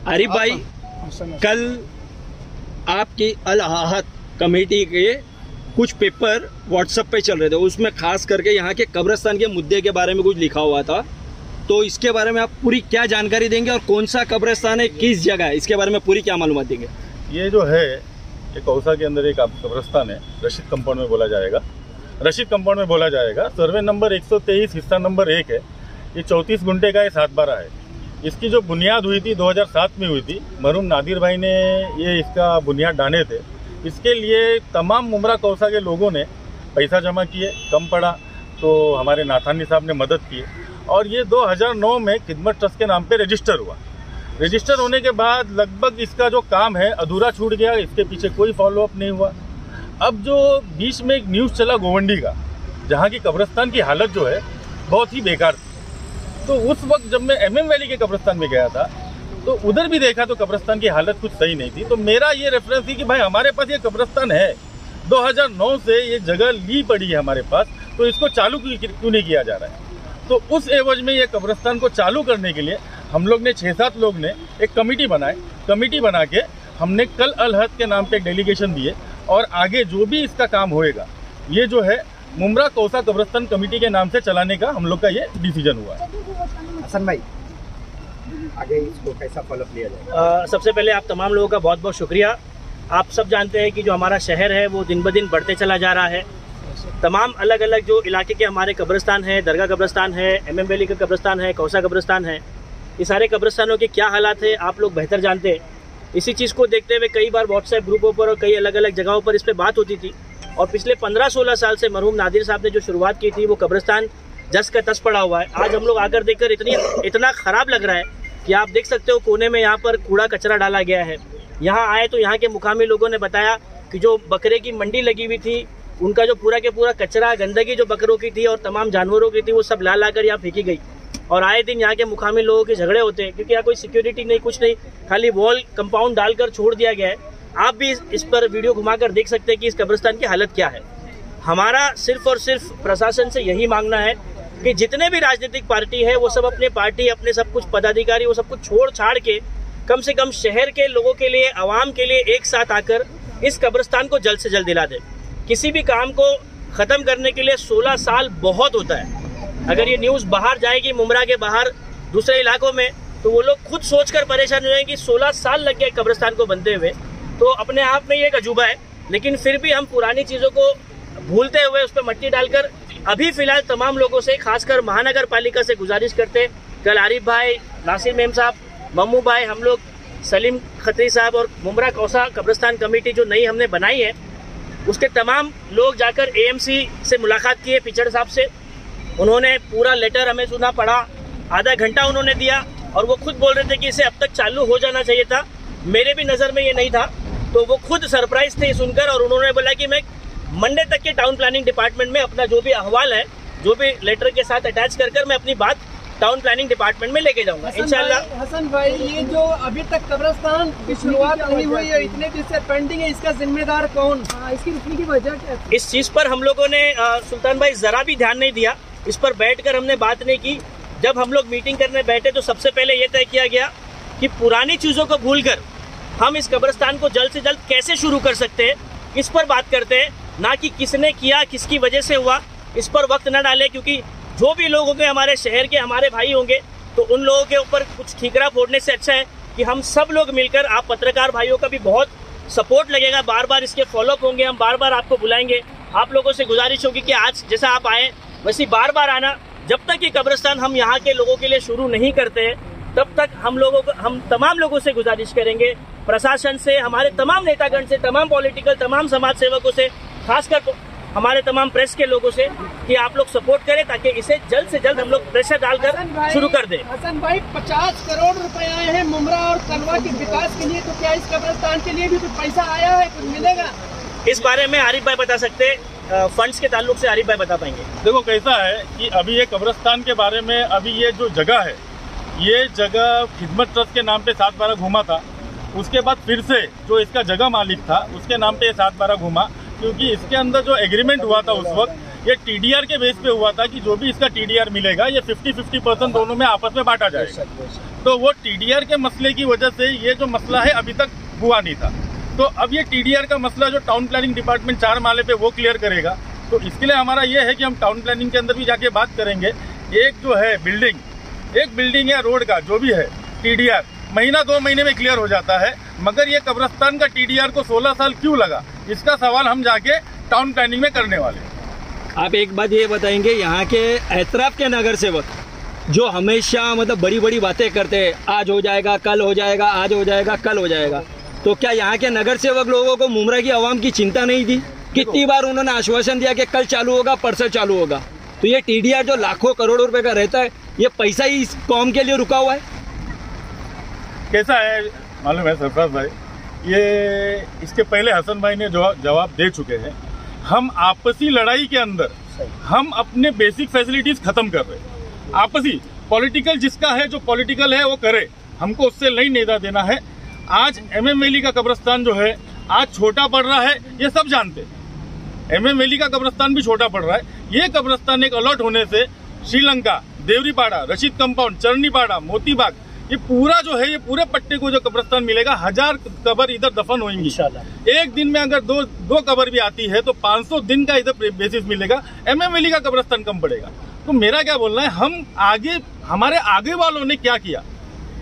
आरिफ भाई, कल आपकी अल आहत कमेटी के कुछ पेपर व्हाट्सएप पे चल रहे थे, उसमें खास करके यहाँ के कब्रिस्तान के मुद्दे के बारे में कुछ लिखा हुआ था, तो इसके बारे में आप पूरी क्या जानकारी देंगे और कौन सा कब्रिस्तान है, किस जगह है, इसके बारे में पूरी क्या मालूमात देंगे? ये जो है ये कौसा के अंदर एक कब्रिस्तान है, रशीद कंपाउंड में बोला जाएगा, रशीद कंपाउंड में बोला जाएगा। सर्वे नंबर 123 हिस्सा नंबर 1 है। ये 34 गुंटे का ये 7/12 है। इसकी जो बुनियाद हुई थी 2007 में हुई थी। मरहूम नादिर भाई ने ये इसका बुनियाद डाले थे। इसके लिए तमाम मुमरा कौसा के लोगों ने पैसा जमा किए, कम पड़ा तो हमारे नाथानी साहब ने मदद की और ये 2009 में खिदमत ट्रस्ट के नाम पे रजिस्टर हुआ। रजिस्टर होने के बाद लगभग इसका जो काम है अधूरा छूट गया, इसके पीछे कोई फॉलोअप नहीं हुआ। अब जो बीच में एक न्यूज़ चला गोवंडी का, जहाँ की कब्रिस्तान की हालत जो है बहुत ही बेकार थी, तो उस वक्त जब मैं MM वैली के कब्रिस्तान में गया था तो उधर भी देखा तो कब्रिस्तान की हालत कुछ सही नहीं थी। तो मेरा ये रेफरेंस थी कि भाई हमारे पास ये कब्रिस्तान है, 2009 से ये जगह ली पड़ी है हमारे पास, तो इसको चालू क्यों नहीं किया जा रहा है। तो उस एवज में ये कब्रिस्तान को चालू करने के लिए हम लोग ने 6-7 लोग ने एक कमेटी बनाए। कमेटी बना के हमने कल अल आहत के नाम पे एक डेलीगेशन दिए और आगे जो भी इसका काम होएगा ये जो है मुमरा कौसा कब्रिस्तान कमेटी के नाम से चलाने का हम लोग का ये डिसीजन हुआ है। हसन भाई, आगे इसको कैसा फॉलोअप लिया जाएगा? सबसे पहले आप तमाम लोगों का बहुत बहुत शुक्रिया। आप सब जानते हैं कि जो हमारा शहर है वो दिन ब दिन बढ़ते चला जा रहा है। तमाम अलग अलग जो इलाके के हमारे कब्रिस्तान है, दरगाह कब्रिस्तान है, MM वैली का कब्रिस्तान है, कौसा कब्रिस्तान है, ये सारे कब्रिस्तानों के क्या हालात है आप लोग बेहतर जानते हैं। इसी चीज़ को देखते हुए कई बार व्हाट्सएप ग्रुपों पर और कई अलग अलग जगहों पर इस पर बात होती थी और पिछले 15-16 साल से मरहूम नादिर साहब ने जो शुरुआत की थी वो कब्रिस्तान जस का तस पड़ा हुआ है। आज हम लोग आकर देखकर इतना ख़राब लग रहा है कि आप देख सकते हो कोने में यहाँ पर कूड़ा कचरा डाला गया है। यहाँ आए तो यहाँ के मुकामी लोगों ने बताया कि जो बकरे की मंडी लगी हुई थी उनका जो पूरा के पूरा कचरा, गंदगी जो बकरों की थी और तमाम जानवरों की थी वो सब ला कर यहाँ फेंकी गई। और आए दिन यहाँ के मुकामी लोगों के झगड़े होते हैं क्योंकि यहाँ कोई सिक्योरिटी नहीं, कुछ नहीं, खाली वॉल कंपाउंड डालकर छोड़ दिया गया है। आप भी इस पर वीडियो घुमाकर देख सकते हैं कि इस कब्रिस्तान की हालत क्या है। हमारा सिर्फ और सिर्फ प्रशासन से यही मांगना है कि जितने भी राजनीतिक पार्टी है वो सब अपने पार्टी, अपने सब कुछ पदाधिकारी, वो सब कुछ छोड़ छाड़ के कम से कम शहर के लोगों के लिए, आवाम के लिए एक साथ आकर इस कब्रिस्तान को जल्द से जल्द दिला दे। किसी भी काम को ख़त्म करने के लिए 16 साल बहुत होता है। अगर ये न्यूज़ बाहर जाएगी मुमरा के बाहर दूसरे इलाकों में तो वो लोग खुद सोचकर परेशान हो जाएंगे कि 16 साल लग गए कब्रिस्तान को बनते हुए। तो अपने आप में ये एक अजूबा है, लेकिन फिर भी हम पुरानी चीज़ों को भूलते हुए उस पर मट्टी डालकर अभी फ़िलहाल तमाम लोगों से, खासकर महानगर पालिका से गुजारिश करते, कल आरिफ भाई, नासिर मेम साहब, मम्मू भाई, हम लोग सलीम खत्री साहब और मुमरा कौसा कब्रिस्तान कमेटी जो नई हमने बनाई है उसके तमाम लोग जाकर AMC से मुलाकात किए, पिचड़ साहब से। उन्होंने पूरा लेटर हमें सुना, पढ़ा, आधा घंटा उन्होंने दिया और वो खुद बोल रहे थे कि इसे अब तक चालू हो जाना चाहिए था। मेरे भी नज़र में ये नहीं था, तो वो खुद सरप्राइज थे सुनकर और उन्होंने बोला कि मैं मंडे तक के टाउन प्लानिंग डिपार्टमेंट में अपना जो भी अहवाल है, जो भी लेटर के साथ अटैच कर मैं अपनी बात टाउन प्लानिंग डिपार्टमेंट में लेके जाऊंगा इंशाल्लाह। हसन भाई, ये जो अभी तक कब्रिस्तान की शुरुआत नहीं हुई है, इतने दिन से पेंडिंग है, इसका जिम्मेदार कौन? इसकी रुकने की वजह क्या है? इस चीज़ पर हम लोगों ने सुल्तान भाई ज़रा भी ध्यान नहीं दिया, इस पर बैठकर हमने बात नहीं की। जब हम लोग मीटिंग करने बैठे तो सबसे पहले ये तय किया गया कि पुरानी चीज़ों को भूलकर हम इस कब्रिस्तान को जल्द से जल्द कैसे शुरू कर सकते हैं, इस पर बात करते हैं, ना कि किसने किया, किसकी वजह से हुआ, इस पर वक्त न डाले। क्योंकि जो भी लोग होंगे हमारे शहर के, हमारे भाई होंगे, तो उन लोगों के ऊपर कुछ ठीकरा फोड़ने से अच्छा है कि हम सब लोग मिलकर, आप पत्रकार भाइयों का भी बहुत सपोर्ट लगेगा, बार बार इसके फॉलोअप होंगे, हम बार बार आपको बुलाएंगे। आप लोगों से गुजारिश होगी कि आज जैसा आप आए वैसे बार बार आना। जब तक ये कब्रिस्तान हम यहाँ के लोगों के लिए शुरू नहीं करते हैं तब तक हम तमाम लोगों से गुजारिश करेंगे, प्रशासन से, हमारे तमाम नेतागण से, तमाम पॉलिटिकल, तमाम समाज सेवकों से, खासकर हमारे तमाम प्रेस के लोगों से कि आप लोग सपोर्ट करें ताकि इसे जल्द से जल्द हम लोग प्रेशर डालकर शुरू कर दें। हसन भाई, 50 करोड़ रुपए आए हैं मुमरा और कलवा के विकास के लिए, तो क्या इस कब्रिस्तान के लिए भी कुछ पैसा आया है, कुछ मिलेगा? इस बारे में आरिफ भाई बता सकते, फंड्स के ताल्लुक से आरिफ भाई बता पाएंगे। देखो कैसा है कि अभी ये कब्रिस्तान के बारे में, अभी ये जो जगह है, ये जगह खिदमत ट्रस्ट के नाम पे 7/12 घूमा था। उसके बाद फिर से जो इसका जगह मालिक था उसके नाम पे 7/12 घूमा, क्योंकि इसके अंदर जो एग्रीमेंट हुआ था उस वक्त ये टीडीआर के बेस पे हुआ था कि जो भी इसका टीडीआर मिलेगा ये 50-50% दोनों में आपस में बांटा जाएगा। तो वो टीडीआर के मसले की वजह से ये जो मसला है अभी तक हुआ नहीं था। तो अब ये टीडीआर का मसला जो टाउन प्लानिंग डिपार्टमेंट 4 माले पे वो क्लियर करेगा। तो इसके लिए हमारा ये है कि हम टाउन प्लानिंग के अंदर भी जाके बात करेंगे। एक जो है बिल्डिंग या रोड का जो भी है टीडीआर महीना 2 महीने में क्लियर हो जाता है, मगर ये कब्रिस्तान का टीडीआर को 16 साल क्यों लगा, इसका सवाल हम जाके टाउन प्लानिंग में करने वाले हैं। आप एक बात ये बताएंगे, यहाँ के एतराफ के नगर सेवक जो हमेशा मतलब बड़ी बड़ी बातें करते हैं, आज हो जाएगा, कल हो जाएगा, आज हो जाएगा, कल हो जाएगा, तो क्या यहाँ के नगर सेवक लोगों को मुमरा की आवाम की चिंता नहीं थी? कितनी बार उन्होंने आश्वासन दिया कि कल चालू होगा, परसों चालू होगा। तो ये टीडीआर जो लाखों करोड़ों रुपए का रहता है, ये पैसा ही इस कौम के लिए रुका हुआ है। कैसा है मालूम है सरफराज भाई, ये इसके पहले हसन भाई ने जो जवाब दे चुके हैं। हम आपसी लड़ाई के अंदर हम अपने बेसिक फैसिलिटीज खत्म कर रहे हैं। आपसी पॉलिटिकल जिसका है, जो पॉलिटिकल है वो करे, हमको उससे नहीं नेता देना है। आज MM वैली का कब्रिस्तान जो है आज छोटा पड़ रहा है, ये सब जानते हैं। MM वैली का कब्रिस्तान भी छोटा पड़ रहा है। ये कब्रिस्तान एक अलॉट होने से श्रीलंका, देवरीपाड़ा, रशीद कंपाउंड, चरनीपाड़ा, मोतीबाग, ये पूरा जो है, ये पूरे पट्टे को जो कब्रिस्तान मिलेगा, 1000 कब्र इधर दफन होंगी इंशाल्लाह। एक दिन में अगर दो कब्र भी आती है तो 500 दिन का इधर बेसिस मिलेगा। MM वैली का कब्रिस्तान कम पड़ेगा। तो मेरा क्या बोलना है, हम आगे, हमारे आगे वालों ने क्या किया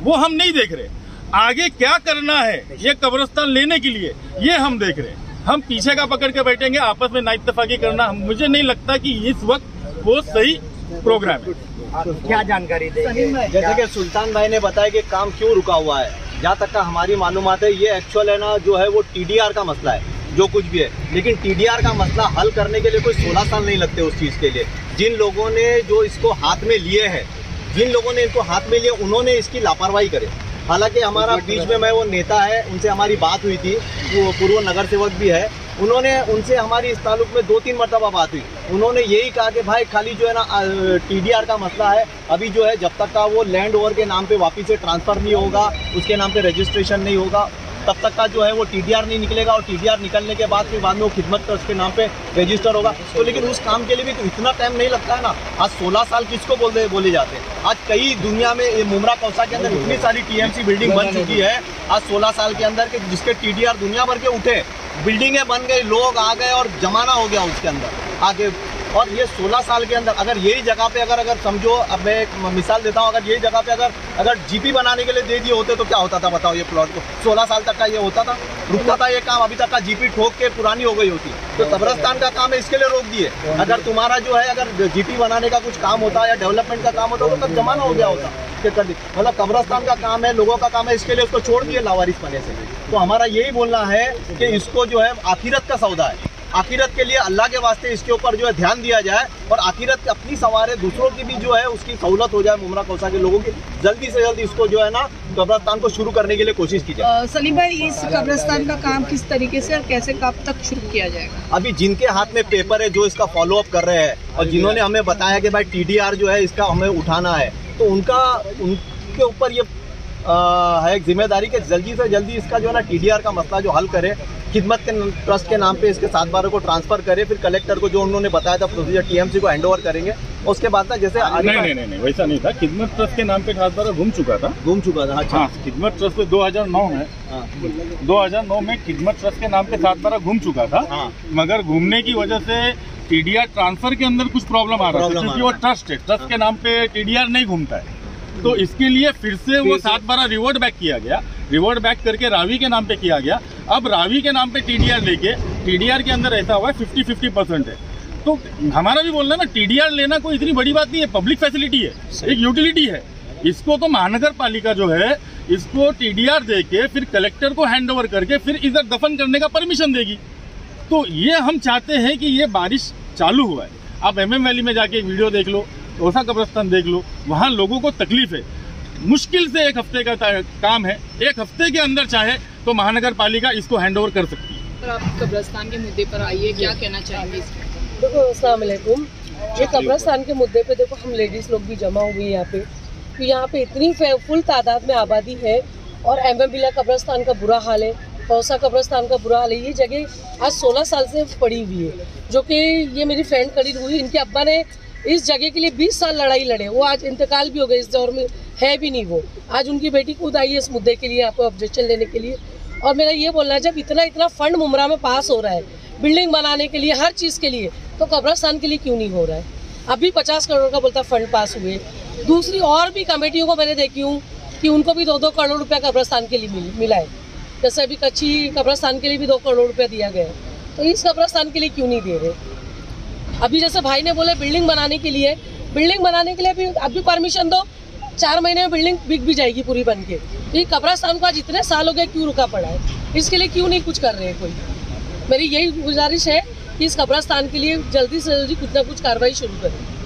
वो हम नहीं देख रहे। आगे क्या करना है ये कब्रिस्तान लेने के लिए, ये हम देख रहे हैं। हम पीछे का पकड़ के बैठेंगे, आपस में नाइतफाकी करना, मुझे नहीं लगता कि इस वक्त वो सही प्रोग्राम है। क्या जानकारी देंगे? जैसे कि सुल्तान भाई ने बताया कि काम क्यों रुका हुआ है, जहाँ तक का हमारी मालूमात है ये एक्चुअल है ना, जो है वो टीडीआर का मसला है, जो कुछ भी है। लेकिन टीडीआर का मसला हल करने के लिए कोई 16 साल नहीं लगते उस चीज़ के लिए। जिन लोगों ने जो इसको हाथ में लिए हैं, जिन लोगों ने इनको हाथ में लिए, उन्होंने इसकी लापरवाही करे। हालांकि हमारा बीच में वो नेता है, उनसे हमारी बात हुई थी, वो पूर्व नगर सेवक भी है, उनसे हमारी इस ताल्लुक में 2-3 मरतबा बात हुई। उन्होंने यही कहा कि भाई खाली जो है ना टीडीआर का मसला है, अभी जो है जब तक का वो लैंड ओवर के नाम पे वापस से ट्रांसफ़र नहीं होगा, उसके नाम पे रजिस्ट्रेशन नहीं होगा, तब तक का जो है वो टीडीआर नहीं निकलेगा। और टीडीआर निकलने के बाद फिर बाद में वो खिदमत ट्रस्ट के नाम पे रजिस्टर होगा। तो लेकिन उस काम के लिए भी तो इतना टाइम नहीं लगता है ना। आज 16 साल किसको बोले जाते हैं। आज कई दुनिया में मुमरा कौसा के अंदर इतनी सारी TMC बिल्डिंग बन चुकी है आज 16 साल के अंदर के, जिसके टीडीआर दुनिया भर के उठे, बिल्डिंगें बन गई, लोग आ गए और जमाना हो गया उसके अंदर आगे। और ये 16 साल के अंदर अगर यही जगह पे अगर समझो, अब मैं एक मिसाल देता हूँ, अगर यही जगह पे अगर जीपी बनाने के लिए दे दिए होते तो क्या होता था बताओ। ये प्लॉट को 16 साल तक का ये होता था, रुकता था ये काम, अभी तक का जीपी ठोक के पुरानी हो गई होती। तो कब्रिस्तान का काम है, इसके लिए रोक दिए। अगर तुम्हारा जो है अगर जीपी बनाने का कुछ काम होता या डेवलपमेंट का काम होता तो तब जमाना हो गया होता। मतलब कब्रिस्तान का काम है, लोगों का काम है, इसके लिए उसको छोड़ दिए लावारिस बने से। तो हमारा यही बोलना है कि इसको जो है आखिरत का सौदा है, आखिरत के लिए अल्लाह के वास्ते इसके ऊपर जो है ध्यान दिया जाए और आखिरत अपनी सवारे दूसरों की भी जो है उसकी सहूलत हो जाए। मुमरा कौसा के लोगों की जल्दी से जल्दी इसको जो है ना कब्रिस्तान को शुरू करने के लिए कोशिश की जाए। सलीम भाई, इस कब्रिस्तान का काम किस तरीके से और कैसे कब तक शुरू किया जाएगा? अभी जिनके हाथ में पेपर है, जो इसका फॉलो अप कर रहे हैं और जिन्होंने हमें बताया कि भाई टीडीआर जो है इसका हमें उठाना है, तो उनके ऊपर ये है एक जिम्मेदारी कि जल्दी से जल्दी इसका जो है ना टीडीआर का मसला जो हल करे, खिदमत के ट्रस्ट के नाम पे इसके 7/12 को ट्रांसफर करे, फिर कलेक्टर को जो उन्होंने बताया था प्रोसीजर TMC को हैंडओवर करेंगे। उसके बाद ना जैसे नहीं वैसा नहीं था। खिदमत ट्रस्ट के नाम पे 7/12 घूम चुका था। अच्छा। हाँ, खिदमत ट्रस्ट पे 2009 में 2009 में खिदमत ट्रस्ट के नाम पे 7/12 घूम चुका था। मगर घूमने की वजह से TDR ट्रांसफर के अंदर कुछ प्रॉब्लम आ रहा था, क्योंकि वो ट्रस्ट है, ट्रस्ट के नाम पे TDR नहीं घूमता है। तो इसके लिए फिर से वो 7/12 रिवर्ट बैक किया गया, रिवर्ट बैक करके रावी के नाम पे किया गया। अब रावी के नाम पे TDR लेके, TDR के अंदर ऐसा हुआ है 50-50% है। तो हमारा भी बोलना है ना, TDR लेना कोई इतनी बड़ी बात नहीं है, पब्लिक फैसिलिटी है, एक यूटिलिटी है। इसको तो महानगर पालिका जो है इसको TDR दे के फिर कलेक्टर को हैंड ओवर करके फिर इधर दफन करने का परमिशन देगी। तो ये हम चाहते हैं कि ये बारिश चालू हुआ है। आप MM वैली में जाके एक वीडियो देख लो, कौसा कब्रिस्तान देख लो, वहाँ लोगों को तकलीफ है। मुश्किल से 1 हफ्ते का काम है, 1 हफ्ते के अंदर चाहे तो महानगर पालिका इसको हैंड ओवर कर सकती है। पर आप कब्रिस्तान के मुद्दे पर आइए, क्या कहना चाहेंगे इसमें? देखो, अस्सलाम वालेकुम। ये कब्रिस्तान के मुद्दे पे देखो, हम लेडीज़ लोग भी जमा हुए हैं यहाँ पे, तो यहाँ पे इतनी फुल तादाद में आबादी है और MM वैली कब्रिस्तान का बुरा हाल है। औसा कब्रस्तान का बुरा हाल है। ये जगह आज 16 साल से पड़ी हुई है, जो कि ये मेरी फ्रेंड खड़ी हुई, इनके अब्बा ने इस जगह के लिए 20 साल लड़ाई लड़े, वो आज इंतकाल भी हो गए, इस दौर में है भी नहीं वो। आज उनकी बेटी खुद आई है इस मुद्दे के लिए, आपको ऑब्जेक्शन लेने के लिए। और मेरा ये बोलना है, जब इतना फंड मुमरा में पास हो रहा है बिल्डिंग बनाने के लिए, हर चीज़ के लिए, तो कब्रस्तान के लिए क्यों नहीं हो रहा है? अभी 50 करोड़ का बोलता फंड पास हुए। दूसरी और भी कमेटियों को मैंने देखी हूँ कि उनको भी 2-2 करोड़ रुपया कब्रस्तान के लिए मिला है। जैसे अभी कच्ची कब्रस्तान के लिए भी 2 करोड़ रुपया दिया गया है, तो इस कब्रस्तान के लिए क्यों नहीं दे रहे? अभी जैसे भाई ने बोले बिल्डिंग बनाने के लिए अभी परमिशन दो, 4 महीने में बिल्डिंग बिक भी जाएगी पूरी बन के। ये कब्रस्तान को आज इतने साल हो गए क्यों रुका पड़ा है? इसके लिए क्यों नहीं कुछ कर रहे हैं कोई? मेरी यही गुजारिश है कि इस कब्रस्तान के लिए जल्दी से जल्दी कुछ ना कुछ कार्रवाई शुरू करें।